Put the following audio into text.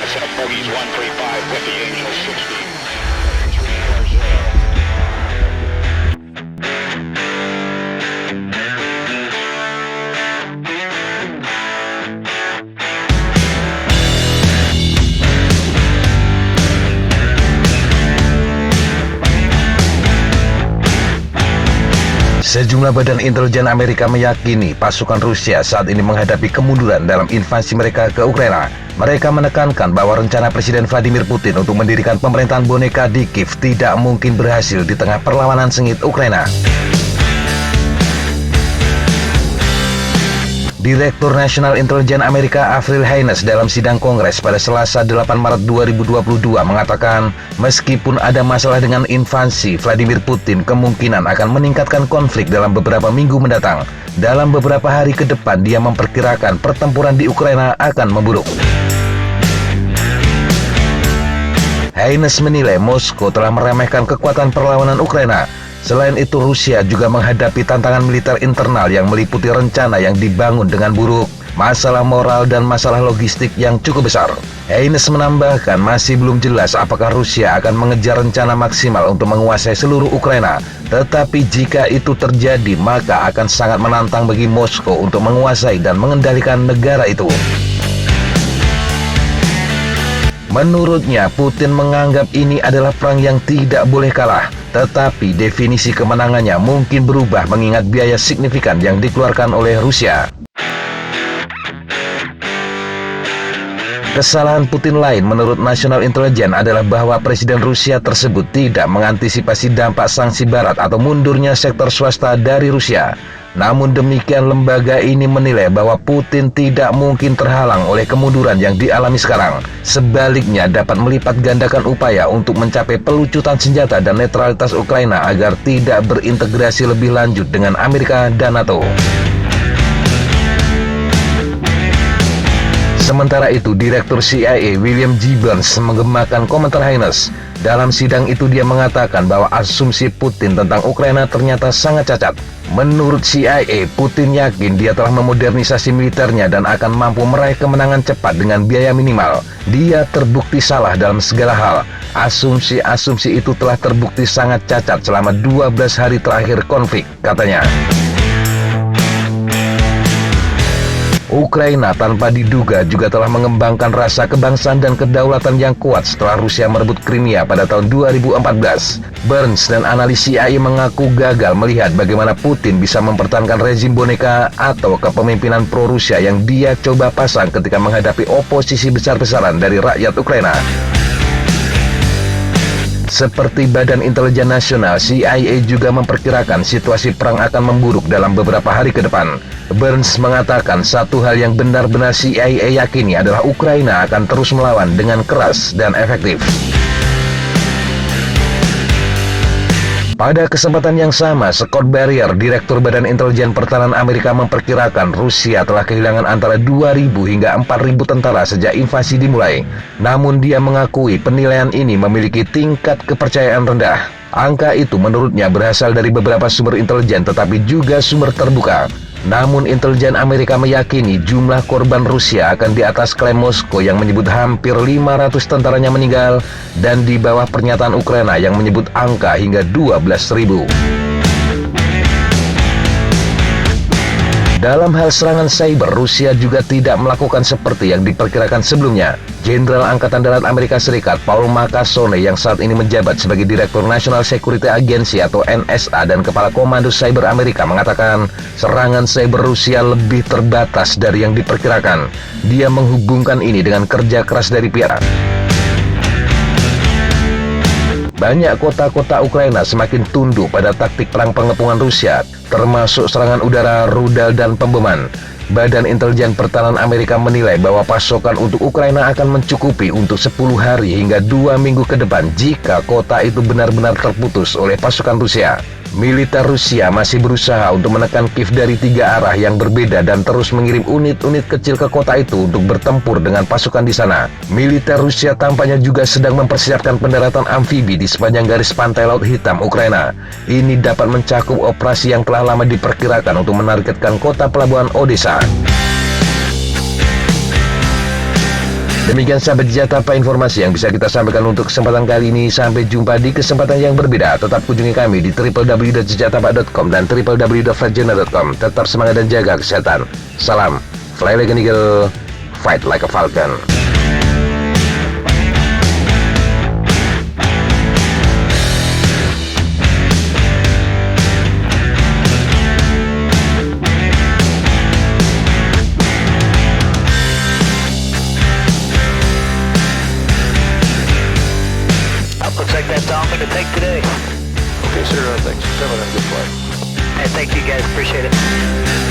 set of bogeys 135 with the Angel 60. Sejumlah badan intelijen Amerika meyakini pasukan Rusia saat ini menghadapi kemunduran dalam invasi mereka ke Ukraina. Mereka menekankan bahwa rencana Presiden Vladimir Putin untuk mendirikan pemerintahan boneka di Kiev tidak mungkin berhasil di tengah perlawanan sengit Ukraina. Direktur Nasional Intelijen Amerika Avril Haines dalam sidang Kongres pada Selasa 8 Maret 2022 mengatakan meskipun ada masalah dengan invasi, Vladimir Putin kemungkinan akan meningkatkan konflik dalam beberapa minggu mendatang. Dalam beberapa hari ke depan dia memperkirakan pertempuran di Ukraina akan memburuk. Haines menilai Moskow telah meremehkan kekuatan perlawanan Ukraina. Selain itu, Rusia juga menghadapi tantangan militer internal yang meliputi rencana yang dibangun dengan buruk, masalah moral dan masalah logistik yang cukup besar. Haines menambahkan masih belum jelas apakah Rusia akan mengejar rencana maksimal untuk menguasai seluruh Ukraina. Tetapi jika itu terjadi, maka akan sangat menantang bagi Moskow untuk menguasai dan mengendalikan negara itu. Menurutnya, Putin menganggap ini adalah perang yang tidak boleh kalah. Tetapi definisi kemenangannya mungkin berubah mengingat biaya signifikan yang dikeluarkan oleh Rusia. Kesalahan Putin lain menurut National Intelligence adalah bahwa Presiden Rusia tersebut tidak mengantisipasi dampak sanksi Barat atau mundurnya sektor swasta dari Rusia. Namun demikian, lembaga ini menilai bahwa Putin tidak mungkin terhalang oleh kemunduran yang dialami sekarang. Sebaliknya, dapat melipat gandakan upaya untuk mencapai pelucutan senjata dan netralitas Ukraina agar tidak berintegrasi lebih lanjut dengan Amerika dan NATO. Sementara itu, Direktur CIA William G. Burns menggemakan komentar Haines. Dalam sidang itu dia mengatakan bahwa asumsi Putin tentang Ukraina ternyata sangat cacat. Menurut CIA, Putin yakin dia telah memodernisasi militernya dan akan mampu meraih kemenangan cepat dengan biaya minimal. Dia terbukti salah dalam segala hal. Asumsi-asumsi itu telah terbukti sangat cacat selama 12 hari terakhir konflik, katanya. Ukraina tanpa diduga juga telah mengembangkan rasa kebangsaan dan kedaulatan yang kuat setelah Rusia merebut Crimea pada tahun 2014. Burns dan analis CIA mengaku gagal melihat bagaimana Putin bisa mempertahankan rezim boneka atau kepemimpinan pro-Rusia yang dia coba pasang ketika menghadapi oposisi besar-besaran dari rakyat Ukraina. Seperti Badan Intelijen Nasional, CIA juga memperkirakan situasi perang akan memburuk dalam beberapa hari ke depan. Burns mengatakan satu hal yang benar-benar CIA yakini adalah Ukraina akan terus melawan dengan keras dan efektif. Pada kesempatan yang sama, Scott Barrier, Direktur Badan Intelijen Pertahanan Amerika memperkirakan Rusia telah kehilangan antara 2.000 hingga 4.000 tentara sejak invasi dimulai. Namun dia mengakui penilaian ini memiliki tingkat kepercayaan rendah. Angka itu menurutnya berasal dari beberapa sumber intelijen tetapi juga sumber terbuka. Namun intelijen Amerika meyakini jumlah korban Rusia akan di atas klaim Moskow yang menyebut hampir 500 tentaranya meninggal dan di bawah pernyataan Ukraina yang menyebut angka hingga 12.000. Dalam hal serangan cyber, Rusia juga tidak melakukan seperti yang diperkirakan sebelumnya. Jenderal Angkatan Darat Amerika Serikat Paul Nakasone yang saat ini menjabat sebagai Direktur National Security Agency atau NSA dan Kepala Komando Cyber Amerika mengatakan serangan cyber Rusia lebih terbatas dari yang diperkirakan. Dia menghubungkan ini dengan kerja keras dari pihak. Banyak kota-kota Ukraina semakin tunduk pada taktik perang pengepungan Rusia, termasuk serangan udara, rudal, dan pemboman. Badan Intelijen Pertahanan Amerika menilai bahwa pasokan untuk Ukraina akan mencukupi untuk 10 hari hingga 2 minggu ke depan jika kota itu benar-benar terputus oleh pasukan Rusia. Militer Rusia masih berusaha untuk menekan Kiev dari 3 arah yang berbeda dan terus mengirim unit-unit kecil ke kota itu untuk bertempur dengan pasukan di sana. Militer Rusia tampaknya juga sedang mempersiapkan pendaratan amfibi di sepanjang garis pantai Laut Hitam Ukraina. Ini dapat mencakup operasi yang telah lama diperkirakan untuk menargetkan kota pelabuhan Odessa. Demikian sahabat Jatapa informasi yang bisa kita sampaikan untuk kesempatan kali ini. Sampai jumpa di kesempatan yang berbeda. Tetap kunjungi kami di www.jatapa.com dan www.flightjournal.com. Tetap semangat dan jaga kesehatan. Salam, fly like an eagle, fight like a falcon. Looks like that's all I'm going to take today. Okay, sir. Thanks for coming and good flight. And thank you guys. Appreciate it.